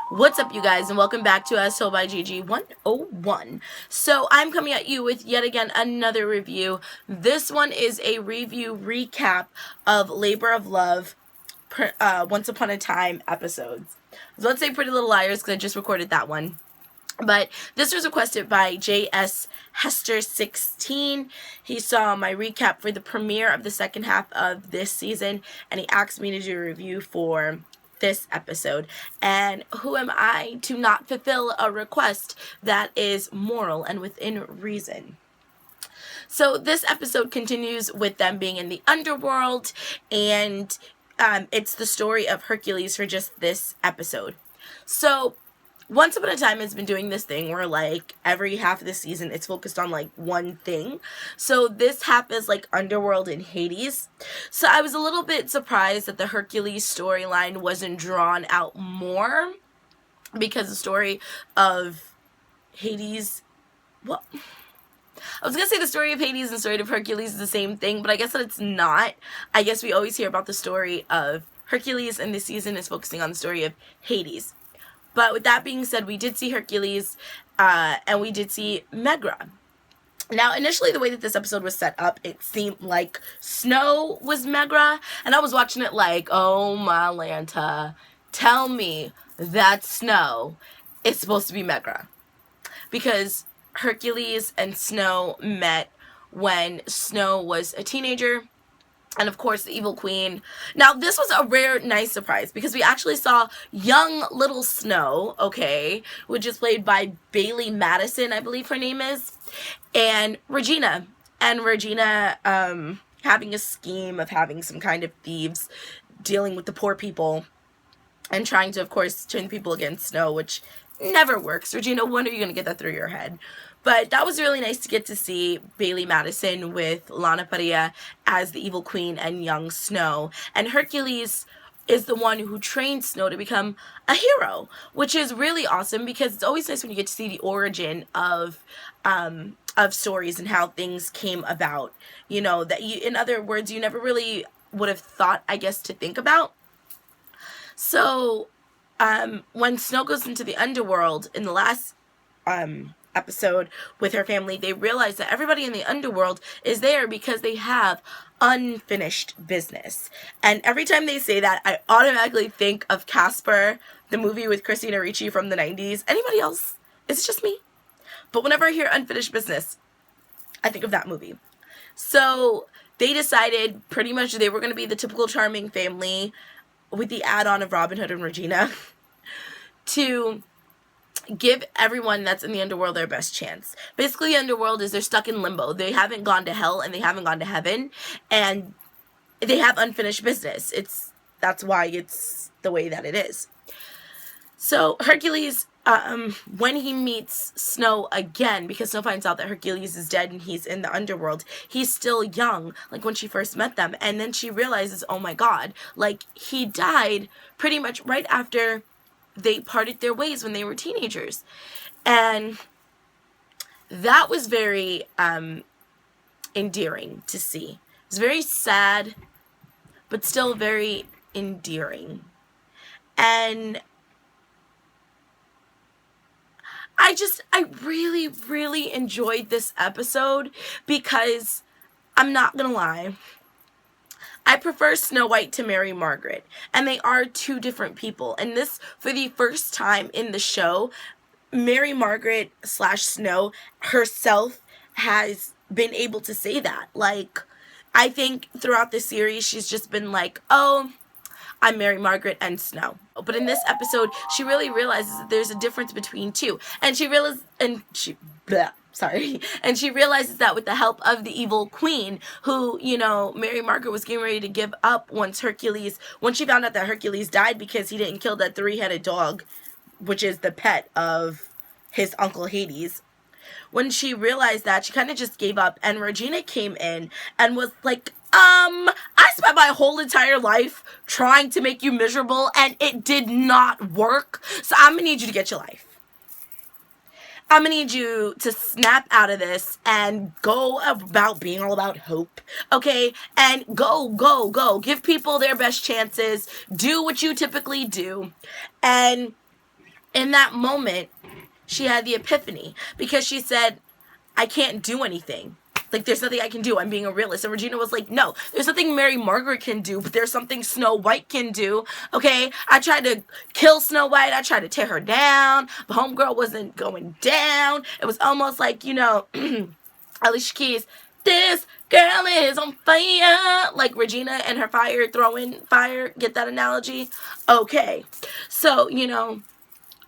What's up, you guys, and welcome back to So by GiGi 101. So I'm coming at you with yet again another review. This one is a review recap of Labor of Love Once Upon a Time episodes. So let's say Pretty Little Liars because I just recorded that one. But this was requested by JS Hester16. He saw my recap for the premiere of the second half of this season, and he asked me to do a review for this episode. And who am I to not fulfill a request that is moral and within reason? So this episode continues with them being in the underworld, and it's the story of Hercules for just this episode. So Once Upon a Time has been doing this thing where, like, every half of the season it's focused on, like, one thing. So this half is, like, Underworld and Hades. So I was a little bit surprised that the Hercules storyline wasn't drawn out more, because the story of Hades, well, I was going to say the story of Hades and the story of Hercules is the same thing, but I guess that it's not. I guess we always hear about the story of Hercules, and this season is focusing on the story of Hades. But with that being said, we did see Hercules, and we did see Megra. Now, initially, the way that this episode was set up, it seemed like Snow was Megra, and I was watching it like, oh my Lanta, tell me that Snow is supposed to be Megra. Because Hercules and Snow met when Snow was a teenager, and of course, the evil queen. Now, this was a rare, nice surprise because we actually saw young little Snow, okay, which is played by Bailey Madison, I believe her name is, and Regina. And Regina having a scheme of having some kind of thieves dealing with the poor people and trying to, of course, turn people against Snow, which never works. Regina, when are you going to get that through your head? But that was really nice to get to see Bailey Madison with Lana Parrilla as the evil queen and young Snow. And Hercules is the one who trained Snow to become a hero, which is really awesome because it's always nice when you get to see the origin of stories and how things came about. You know, that you, in other words, you never really would have thought, I guess, to think about. So when Snow goes into the underworld in the last episode with her family, they realize that everybody in the underworld is there because they have unfinished business. And every time they say that, I automatically think of Casper, the movie with Christina Ricci from the 90s. Anybody else? It's just me. But whenever I hear unfinished business, I think of that movie. So they decided pretty much they were going to be the typical charming family with the add-on of Robin Hood and Regina to give everyone that's in the underworld their best chance. Basically, the underworld is they're stuck in limbo. They haven't gone to hell and they haven't gone to heaven, and they have unfinished business. That's why it's the way that it is. So Hercules, when he meets Snow again, because Snow finds out that Hercules is dead and he's in the underworld, he's still young, like when she first met them, and then she realizes, oh my god, like he died pretty much right after they parted their ways when they were teenagers. And that was very endearing to see. It was very sad, but still very endearing. And I really, really enjoyed this episode because I'm not gonna lie, I prefer Snow White to Mary Margaret, and they are two different people. And this, for the first time in the show, Mary Margaret / Snow herself has been able to say that. Like, I think throughout the series, she's just been like, oh, I'm Mary Margaret and Snow. But in this episode, she really realizes that there's a difference between two. And she realizes that with the help of the evil queen, who, you know, Mary Margaret was getting ready to give up once she found out that Hercules died because he didn't kill that 3-headed dog, which is the pet of his uncle Hades. When she realized that, she kind of just gave up, and Regina came in and was like, I spent my whole entire life trying to make you miserable, and it did not work, so I'm gonna need you to get your life. I'm gonna need you to snap out of this and go about being all about hope, okay? And go. Give people their best chances. Do what you typically do. And In that moment, she had the epiphany because she said, I can't do anything. Like, there's nothing I can do. I'm being a realist. And Regina was like, no, there's nothing Mary Margaret can do, but there's something Snow White can do. Okay? I tried to kill Snow White. I tried to tear her down. But homegirl wasn't going down. It was almost like, you know, Alicia Keys, this girl is on fire. Like Regina and her fire, throwing fire. Get that analogy? Okay. So, you know,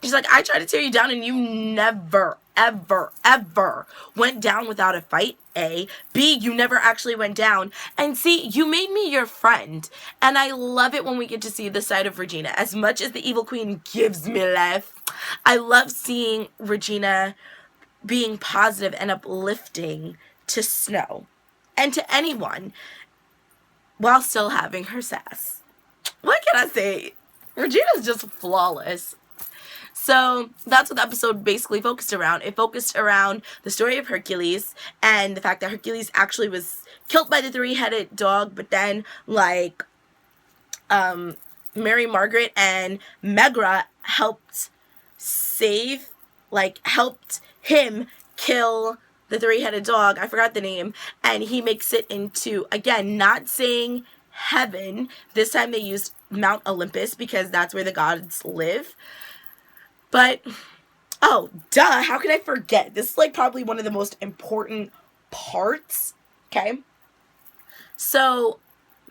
she's like, I tried to tear you down and you never, ever, ever went down without a fight, A. B, you never actually went down. And C, you made me your friend. And I love it when we get to see the side of Regina. As much as the Evil Queen gives me life, I love seeing Regina being positive and uplifting to Snow and to anyone while still having her sass. What can I say? Regina's just flawless. So that's what the episode basically focused around. It focused around the story of Hercules and the fact that Hercules actually was killed by the three-headed dog, but then, like, Mary Margaret and Megra helped helped him kill the three-headed dog. I forgot the name. And he makes it into, again, not saying heaven. This time they used Mount Olympus because that's where the gods live. But, oh, duh, how can I forget? This is, like, probably one of the most important parts, okay? So,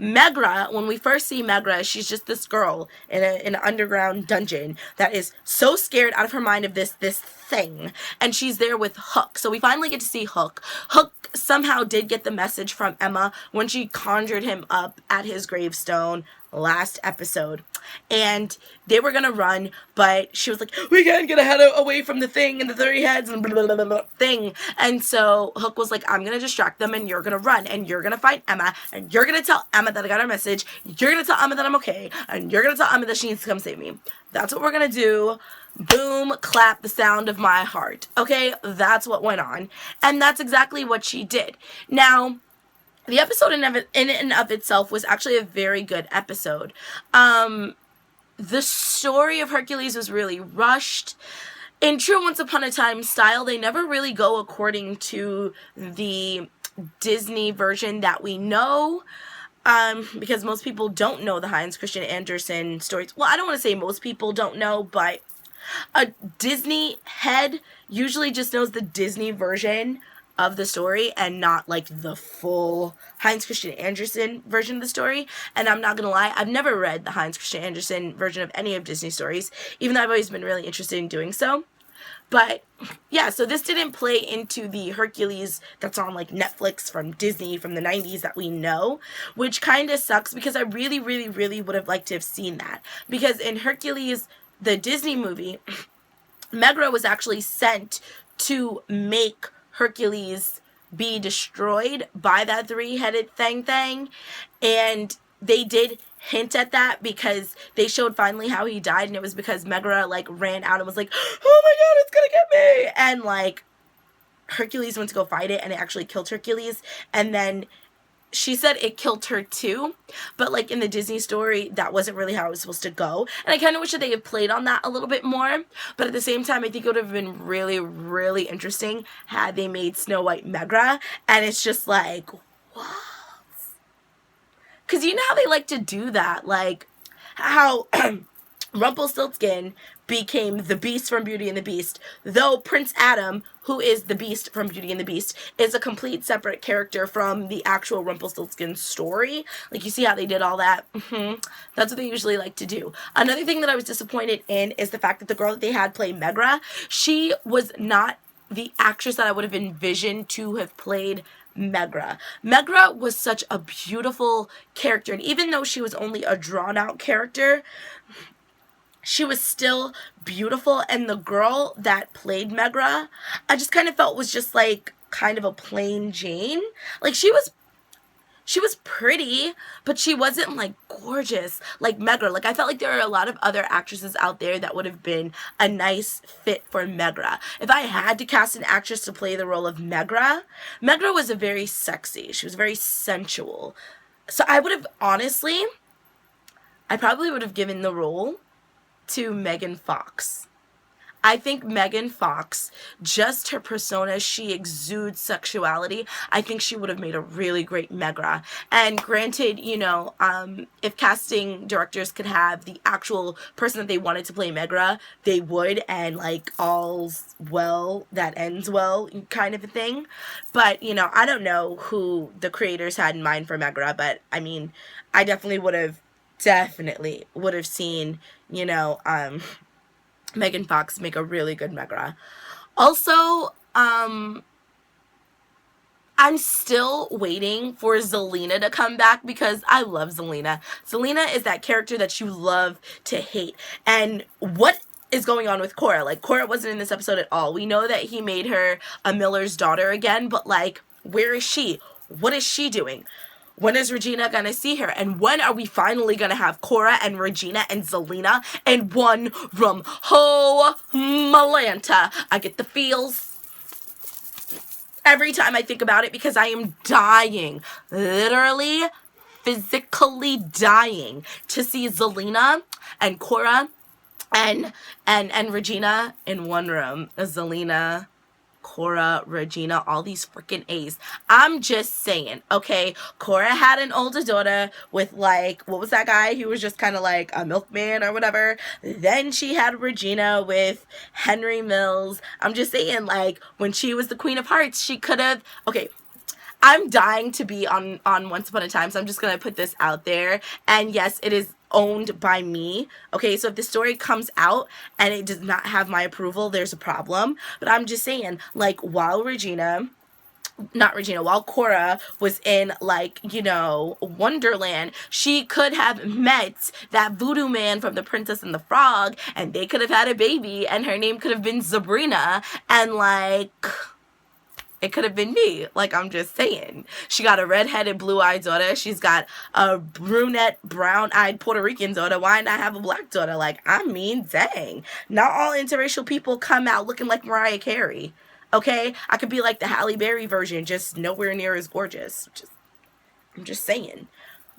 Megra, when we first see Megra, she's just this girl in an underground dungeon that is so scared out of her mind of this thing. And she's there with Hook. So we finally get to see Hook. Hook somehow did get the message from Emma when she conjured him up at his gravestone last episode. And they were gonna run, but she was like, we can't get away from the thing and the three heads and blah, blah, blah, blah, thing. And so Hook was like, I'm gonna distract them and you're gonna run and you're gonna find Emma and you're gonna tell Emma that I got her message. You're gonna tell Emma that I'm okay and you're gonna tell Emma that she needs to come save me. That's what we're gonna do. Boom, clap, the sound of my heart. Okay, that's what went on. And that's exactly what she did. Now, the episode in and of itself was actually a very good episode. The story of Hercules was really rushed. In true Once Upon a Time style, they never really go according to the Disney version that we know. Because most people don't know the Hans Christian Andersen stories. Well, I don't want to say most people don't know, but a Disney head usually just knows the Disney version of the story and not like the full Hans Christian Andersen version of the story. And I'm not gonna lie, I've never read the Hans Christian Andersen version of any of Disney stories, even though I've always been really interested in doing so. But yeah, so this didn't play into the Hercules that's on like Netflix from Disney from the 90s that we know, which kind of sucks because I really, really, really would have liked to have seen that. Because in Hercules, the Disney movie, Megra was actually sent to make Hercules be destroyed by that three-headed thing, and they did hint at that because they showed finally how he died, and it was because Megra like ran out and was like, oh my god, it's gonna get me, and like Hercules went to go fight it and it actually killed Hercules, and then she said it killed her too, but like in the Disney story, that wasn't really how it was supposed to go. And I kind of wish that they had played on that a little bit more. But at the same time, I think it would have been really, really interesting had they made Snow White Megra. And it's just like, what? Because you know how they like to do that? Like how Rumpelstiltskin became the Beast from Beauty and the Beast, though Prince Adam, who is the Beast from Beauty and the Beast, is a complete separate character from the actual Rumpelstiltskin story. Like, you see how they did all that? That's what they usually like to do. Another thing that I was disappointed in is the fact that the girl that they had play Megra, she was not the actress that I would have envisioned to have played Megra. Megra was such a beautiful character, and even though she was only a drawn-out character, she was still beautiful, and the girl that played Megra, I just kind of felt was just like kind of a plain Jane. Like she was pretty, but she wasn't like gorgeous like Megra. Like I felt like there are a lot of other actresses out there that would have been a nice fit for Megra. If I had to cast an actress to play the role of Megra, Megra was a very sexy. She was very sensual. So I would have honestly, I probably would have given the role to Megan Fox. I think Megan Fox, just her persona, she exudes sexuality. I think she would have made a really great Megra. And granted, you know, if casting directors could have the actual person that they wanted to play Megra, they would, and like all's well that ends well kind of a thing. But, you know, I don't know who the creators had in mind for Megra, but I mean, I definitely would have seen, you know, Megan Fox make a really good Megra. Also, I'm still waiting for Zelina to come back because I love Zelina. Zelina is that character that you love to hate. And what is going on with Cora? Like, Cora wasn't in this episode at all. We know that he made her a Miller's daughter again, but like, where is she? What is she doing? When is Regina gonna see her? And when are we finally gonna have Cora and Regina and Zelina in one room? Oh, Malanta. I get the feels every time I think about it because I am dying. Literally, physically dying to see Zelina and Cora and Regina in one room. Zelina, Cora, Regina, all these freaking A's. I'm just saying, okay? Cora had an older daughter with, like, what was that guy? He was just kind of like a milkman or whatever. Then she had Regina with Henry Mills. I'm just saying, like, when she was the Queen of Hearts, she could have, okay, I'm dying to be on Once Upon a Time, so I'm just gonna put this out there. And yes, it is owned by me. Okay, so if the story comes out and it does not have my approval, there's a problem. But I'm just saying, like, while Cora was in, like, you know, Wonderland, she could have met that voodoo man from The Princess and the Frog, and they could have had a baby, and her name could have been Sabrina, and, like, it could have been me. Like, I'm just saying. She got a redheaded, blue-eyed daughter. She's got a brunette, brown-eyed Puerto Rican daughter. Why not have a black daughter? Like, I mean, dang. Not all interracial people come out looking like Mariah Carey. Okay? I could be like the Halle Berry version, just nowhere near as gorgeous. I'm just saying.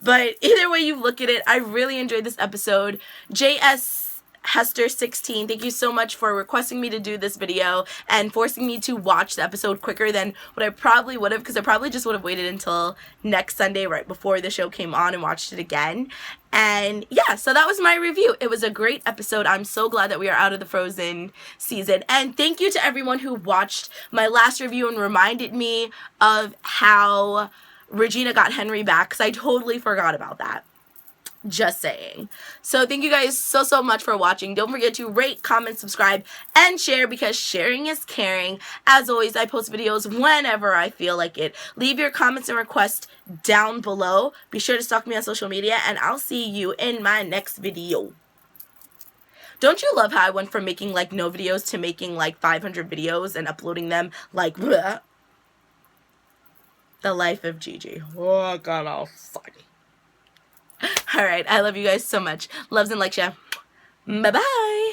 But either way you look at it, I really enjoyed this episode. JS Hester 16, thank you so much for requesting me to do this video and forcing me to watch the episode quicker than what I probably would have, because I probably just would have waited until next Sunday right before the show came on and watched it again. And yeah, so that was my review. It was a great episode. I'm so glad that we are out of the Frozen season. And thank you to everyone who watched my last review and reminded me of how Regina got Henry back, because I totally forgot about that. Just saying. So thank you guys so much for watching. Don't forget to rate, comment, subscribe, and share, because sharing is caring. As always, I post videos whenever I feel like it. Leave your comments and requests down below. Be sure to stalk me on social media, and I'll see you in my next video. Don't you love how I went from making like no videos to making like 500 videos and uploading them like bleh? The life of GiGi. Oh god, all funny. Alright, I love you guys so much. Loves and likes ya. Bye-bye.